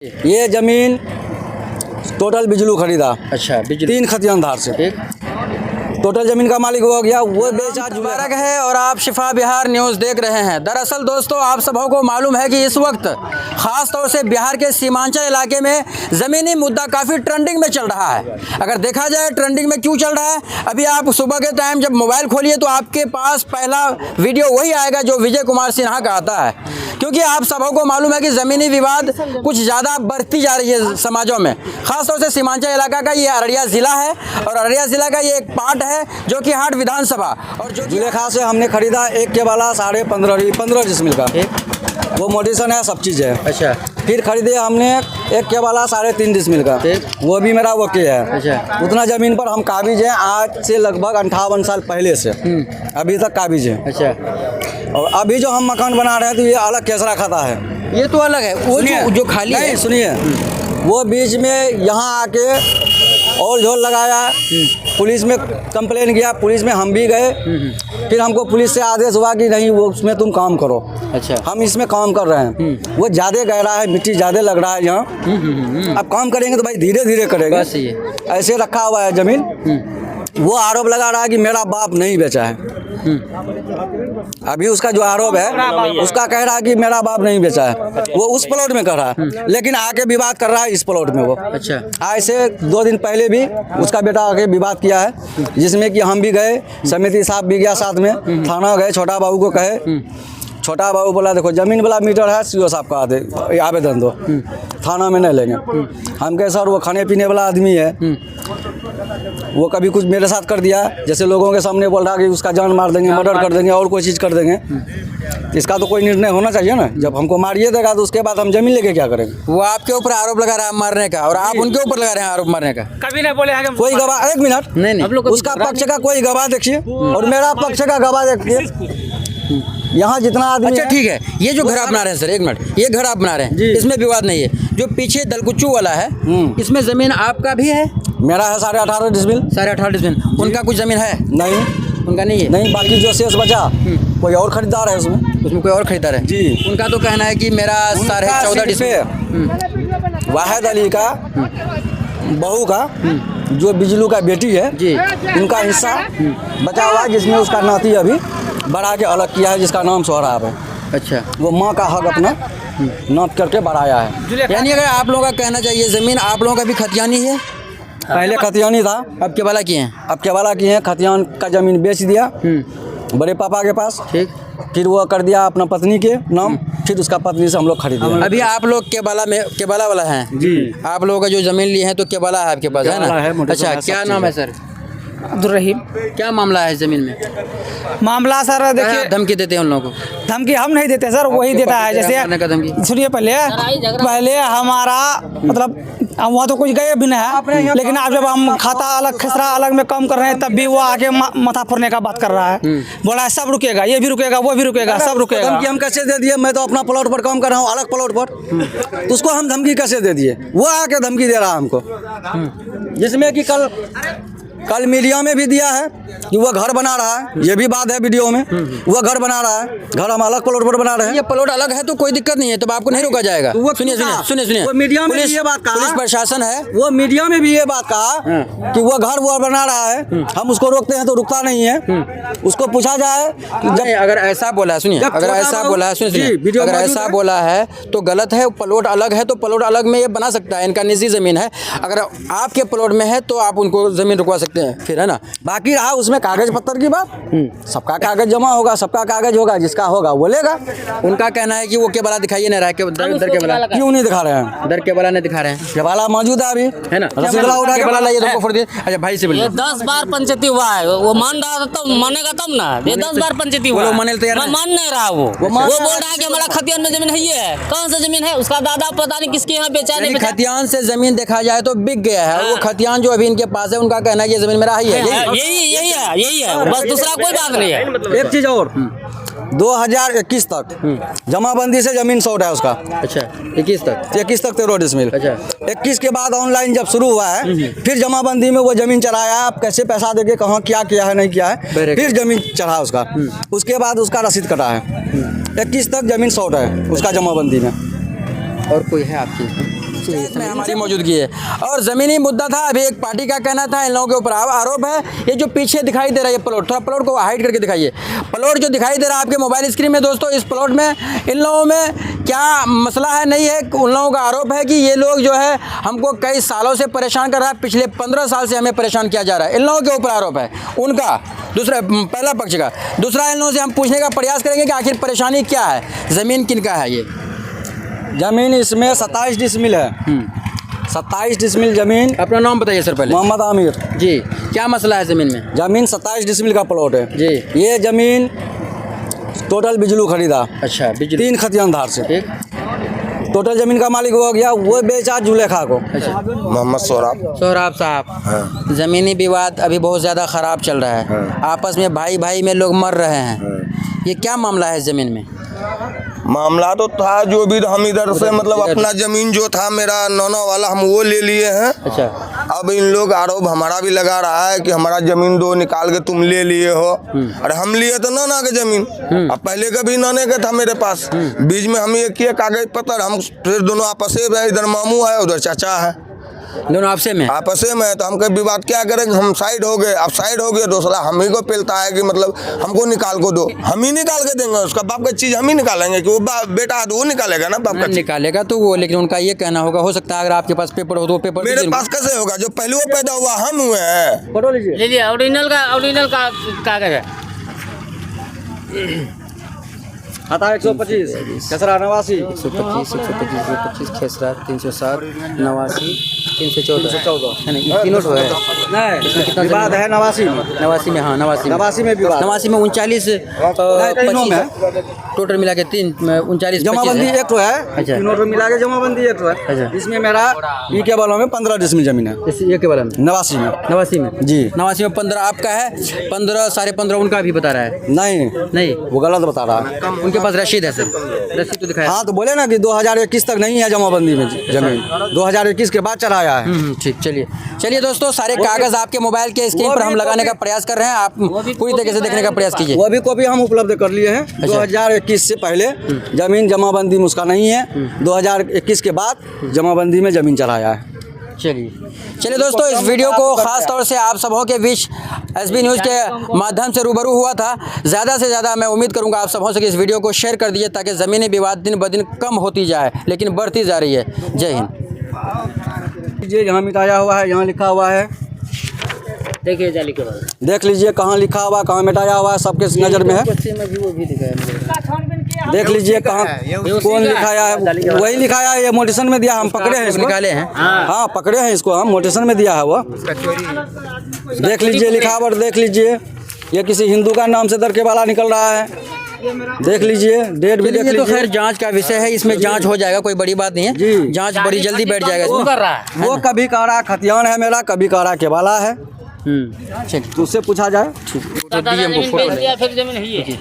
ये जमीन टोटल बिजलू खरीदा। अच्छा, बिजली 3 खतियानदार से ठीक। टोटल जमीन का मालिक हो गया वो बेचा। मुबारक है और आप शिफा बिहार न्यूज़ देख रहे हैं। दरअसल दोस्तों, आप सबों को मालूम है कि इस वक्त ख़ास तौर से बिहार के सीमांचल इलाके में ज़मीनी मुद्दा काफ़ी ट्रेंडिंग में चल रहा है। अगर देखा जाए ट्रेंडिंग में क्यों चल रहा है, अभी आप सुबह के टाइम जब मोबाइल खोलिए तो आपके पास पहला वीडियो वही आएगा जो विजय कुमार सिन्हा का आता है, क्योंकि आप सबों को मालूम है कि ज़मीनी विवाद कुछ ज़्यादा बढ़ती जा रही है समाजों में। ख़ास तौर से सीमांचल इलाका का ये अररिया ज़िला है और अररिया ज़िला का ये एक पार्ट है जो कि हाट विधानसभा और जो जुलेखा से हमने खरीदा एक के वाला 15.5 डिसमिल का। वो मोडिशन है, सब चीज़ है। अच्छा, फिर खरीदे हमने एक के वाला 3.5 डिसमिल का। वो भी मेरा वकील है। अच्छा। उतना ज़मीन पर हम काबिज हैं आज से लगभग 58 साल पहले से अभी तक काबिज है। अच्छा। और अभी जो हम मकान बना रहे हैं तो ये अलग केसरा खाता है। ये तो अलग है, वो जो खाली है। सुनिए, वो बीच में यहाँ आके और झोल लगाया, पुलिस में कंप्लेन किया, पुलिस में हम भी गए। फिर हमको पुलिस से आदेश हुआ कि नहीं वो उसमें तुम काम करो। अच्छा। हम इसमें काम कर रहे हैं। वो ज़्यादा गहरा है, मिट्टी ज़्यादा लग रहा है यहाँ। अब काम करेंगे तो भाई धीरे धीरे करेंगे। बस ये ऐसे रखा हुआ है ज़मीन। वो आरोप लगा रहा है कि मेरा बाप नहीं बेचा है। अभी उसका जो आरोप है उसका कह रहा है कि मेरा बाप नहीं बेचा है। वो उस प्लॉट में कह रहा है, लेकिन आके विवाद कर रहा है इस प्लॉट में। वो अच्छा। ऐसे 2 दिन पहले भी उसका बेटा आके विवाद किया है, जिसमें कि हम भी गए, समिति साहब भी गया साथ में, थाना गए, छोटा बाबू को कहे। छोटा बाबू बोला देखो ज़मीन वाला मीटर है, सीओ साहब का आवेदन दो, थाना में नहीं लेंगे। हम कहे सर वो खाने पीने वाला आदमी है, वो कभी कुछ मेरे साथ कर दिया, जैसे लोगों के सामने बोल रहा कि उसका जान मार देंगे, मर्डर कर देंगे और कोई चीज़ कर देंगे। इसका तो कोई निर्णय होना चाहिए ना। जब हमको मारिए देगा तो उसके बाद हम जमीन लेके क्या करेंगे। वो आपके ऊपर आरोप लगा रहा है मारने का और आप उनके ऊपर लगा रहे हैं आरोप मारने का। कभी नहीं बोले हैं कोई गवाह, एक मिनट, नहीं उसका पक्ष का कोई गवाह देखिए और मेरा पक्ष का गवाह देखिए। यहाँ जितना आदमी अच्छा ठीक है, ये जो घर आप बना रहे हैं सर, एक मिनट, ये घर आप बना रहे हैं, इसमें विवाद नहीं है। जो पीछे दलकुच्चू वाला है इसमें जमीन आपका भी है? मेरा है 18.5 डिसमिल। 18.5 डिसमिल। उनका कुछ जमीन है? नहीं, उनका नहीं है। नहीं, बाकी जो शेष बचा कोई और खरीदार है उसमें कोई और खरीदार है जी। उनका तो कहना है कि मेरा 14.5 डिसमिल वाहिद अली का बहू का जो बिजलू का बेटी है जी, उनका हिस्सा बचा हुआ है, जिसमें उसका नाती अभी बढ़ा के अलग किया है, जिसका नाम सोहराब है। अच्छा। वो माँ का हक अपना नाप करके बढ़ाया है। यानी अगर आप लोगों का कहना चाहिए ज़मीन आप लोगों का भी खतियानी है? पहले खतियानी था, अब केवाला किए हैं? अब केवाला किए हैं। खतियान का ज़मीन बेच दिया बड़े पापा के पास, ठीक। फिर वो कर दिया अपना पत्नी के नाम, फिर उसका पत्नी से हम लोग खरीद लिया। अभी आप लोग केवाला वाला हैं जी। आप लोगों का जो ज़मीन लिए हैं तो केवाला है आपके पास, है केवाला है, ना? मोटे अच्छा, है, क्या सब नाम है चीज़ सर? अब्दुल रहीम। क्या मामला है ज़मीन में? मामला सर क्या देखिए, धमकी देते हैं उन लोगों को? धमकी हम नहीं देते सर, वही देता है। मारने का धमकी? जैसे सुनिए, पहले हमारा मतलब हम वहाँ तो कुछ गए भी नहीं है, लेकिन अब जब हम खाता अलग खसरा अलग में काम कर रहे हैं तब भी वो आके माथा फोड़ने का बात कर रहा है। बोला है सब रुकेगा, ये भी रुकेगा, वो भी रुकेगा, सब रुकेगा। धमकी हम कैसे दे दिए? मैं तो अपना प्लॉट पर काम कर रहा हूँ, अलग प्लॉट पर, तो उसको हम धमकी कैसे दे दिए? वो आके धमकी दे रहा हमको, जिसमें कि कल मीडिया में भी दिया है कि वो घर बना रहा है। ये भी बात है वीडियो में, वो घर बना रहा है। घर हम अलग प्लॉट पर बना रहे हैं। ये प्लॉट अलग है तो कोई दिक्कत नहीं है, तब आपको नहीं रोका जाएगा। सुनिए, वो मीडिया में भी ये बात कहा, पुलिस प्रशासन है, वो मीडिया में भी ये बात कहा कि वो घर वो बना रहा है, हम उसको रोकते हैं तो रुकता नहीं है। उसको पूछा जाए जब अगर ऐसा बोला है, सुनिए, अगर ऐसा बोला है, सुनिए, अगर ऐसा बोला है तो गलत है। प्लॉट अलग है तो प्लॉट अलग में ये बना सकता है, इनका निजी जमीन है। अगर आपके प्लॉट में है तो आप उनको जमीन रुकवा सकते हैं, फिर, है ना? बाकी रहा उसमें कागज पत्तर की बात, सबका कागज जमा होगा, सबका कागज होगा, जिसका होगा वो लेगा। उनका कहना है कि वो केवाला दिखाइए नहीं रहा है, दर केवाला क्यों नहीं दिखा रहे हैं? दर केवाला नहीं दिखा रहे हैं, केवाला मौजूद है अभी, है ना? रसीदला उठा के केवाला लाइए, तुमको फोड़ दिए। अच्छा भाई से बोलिए। 10 बार पंचायती हुआ है, वो मान रहा था तब मानेगा तब ना। ये 10 बार पंचायती हुआ, वो मानने तैयार नहीं। मान नहीं रहा। वो बोल रहा है कि हमारा खतियान में जमीन है। ये है कौन सा जमीन है? उसका दादा पता नहीं किसके यहाँ बेचा नहीं बेचा। खतियान से जमीन देखा जाए तो बिक गया है। वो खतियान जो अभी इनके पास है, उनका कहना है ये जमीन मेरा ही है। यही है, बस दूसरा कोई बात नहीं है। एक चीज और, 2021 तक जमाबंदी से जमीन शॉर्ट है उसका। अच्छा, 21 तक 13 डिसमिल। अच्छा, 21 के बाद ऑनलाइन जब शुरू हुआ है, फिर जमाबंदी में वो जमीन चढ़ाया, आप कैसे पैसा देके कहाँ क्या किया है नहीं किया है, फिर जमीन चढ़ा उसका। उसके बाद उसका रसीद कटा है। 21 तक जमीन शॉर्ट है उसका जमाबंदी में। और कोई है आपकी? में हमारी मौजूदगी है और ज़मीनी मुद्दा था। अभी एक पार्टी का कहना था, इन लोगों के ऊपर आरोप है। ये जो पीछे दिखाई दे रहा है ये प्लॉट, थोड़ा प्लॉट को हाइड करके दिखाइए। प्लॉट जो दिखाई दे रहा है आपके मोबाइल स्क्रीन में दोस्तों, इस प्लॉट में इन लोगों में क्या मसला है नहीं है, उन लोगों का आरोप है कि ये लोग जो है हमको कई सालों से परेशान कर रहा है, पिछले 15 साल से हमें परेशान किया जा रहा है। इन लोगों के ऊपर आरोप है उनका, दूसरा पहला पक्ष का। दूसरा इन लोगों से हम पूछने का प्रयास करेंगे कि आखिर परेशानी क्या है, ज़मीन किनका है। ये जमीन इसमें 27 डिसमिल है। 27 डिसमिल जमीन। अपना नाम बताइए सर पहले। मोहम्मद आमिर जी, क्या मसला है ज़मीन में? जमीन 27 डिसमिल का प्लॉट है जी। ये जमीन टोटल बिजलू खरीदा। अच्छा, बिजली 3 खतियानदार से ठीक। टोटल जमीन का मालिक हो गया, वो बेचा जुलेखा को। अच्छा, मोहम्मद सोहराब साहब, ज़मीनी विवाद अभी बहुत ज़्यादा ख़राब चल रहा है। आपस में भाई भाई में लोग मर रहे हैं। ये क्या मामला है ज़मीन में? मामला तो था जो भी हम इधर से मतलब अपना जमीन जो था मेरा नौना वाला हम वो ले लिए हैं। अच्छा, अब इन लोग आरोप हमारा भी लगा रहा है कि हमारा जमीन 2 निकाल के तुम ले लिए हो। अरे हम लिए तो नौना के जमीन, अब पहले का भी नौने का था मेरे पास। बीच में हम ये किए कागज पत्र, हम फिर दोनों आपस में, इधर मामू है उधर चाचा है, दोनों आपसे में आपसे में। तो हम कहीं विवाद क्या करेंगे, हम साइड हो गए। अब साइड हो गए दूसरा हम ही को पेलता है कि मतलब हमको निकाल को दो, हम ही निकाल के देंगे। उसका बाप का चीज हम ही निकालेंगे कि वो बेटा है तो वो निकालेगा ना बाप का चीज। निकालेगा तो वो, लेकिन उनका ये कहना होगा, हो सकता है अगर आपके पास पेपर हो तो वो पेपर मेरे पास कैसे होगा, जो पहले वो पैदा हुआ हम हुए हैं। फोटो लीजिए। ले लिया ओरिजिनल का कागज है। खाता 125 कसरा 89 125 खेसरा 307 89 314 है नहीं, तीनों तो है। नहीं विवाद है 89 में। 89 में, हाँ 89 में विवाद। 89 में 39 तीनों में 25 टोटल मिला के 39 जमाबंदी एक तो है। अच्छा। तीनों को मिला के जमाबंदी एक तो है। अच्छा। इसमें मेरा ई के बालों में 15 डिसमिल जमीन है। ये के बारे में 89 में। 89 में जी। 89 में 15 आपका है, 15 15.5 उनका भी बता रहा है। नहीं वो गलत बता रहा है। उनके पास रसीद है सर, रसीद तो दिखाया। हाँ तो बोले ना कि 2021 तक नहीं है जमाबंदी में जमीन, 2021 के बाद चढ़ाया है। ठीक, चलिए दोस्तों, सारे कागज आपके मोबाइल के स्क्रीन पर हम लगाने का प्रयास कर रहे हैं, आप पूरी तरीके से देखने का प्रयास कीजिए। वो भी कॉपी हम उपलब्ध कर लिए हैं। 2021 से पहले जमीन जमाबंदी में उसका नहीं है, 2021 के बाद जमाबंदी में जमीन चढ़ाया है। चलिए दोस्तों, इस वीडियो को खास तौर से आप सबों के बीच एसबी न्यूज़ के माध्यम से रूबरू हुआ था। ज़्यादा से ज़्यादा मैं उम्मीद करूंगा आप सबों से कि इस वीडियो को शेयर कर दीजिए ताकि ज़मीनी विवाद दिन ब दिन कम होती जाए, लेकिन बढ़ती जा रही है। जय हिंद। यहाँ मिटाया हुआ है, यहाँ लिखा हुआ है, देखिए जाली के बाद देख लीजिए कहाँ लिखा हुआ, कहाँ मिटाया हुआ है, सबके नज़र में है। देख लीजिए कहाँ कौन लिखाया है, वही लिखाया है। ये मोटिशन में दिया, हम पकड़े हैं इसको, निकाले हैं। हाँ पकड़े हैं इसको, हम मोटिशन में दिया है वो। देख लीजिए लिखावट, देख लीजिए ये किसी हिंदू का नाम से दरके वाला निकल रहा है। देख लीजिए डेट भी देख ये तो लीजिए। खैर जांच का विषय है, इसमें जांच हो जाएगा, कोई बड़ी बात नहीं है। जी। जांच बड़ी जल्दी बैठ जाएगा इसमें। कर रहा है। वो कभी कारा खतियान है मेरा, कभी कारा केवाला है। चलिए, तो उससे पूछा जाए। ठीक, दादा ने हमको जमीन फोटो बेच दिया, फिर जमीन है ये।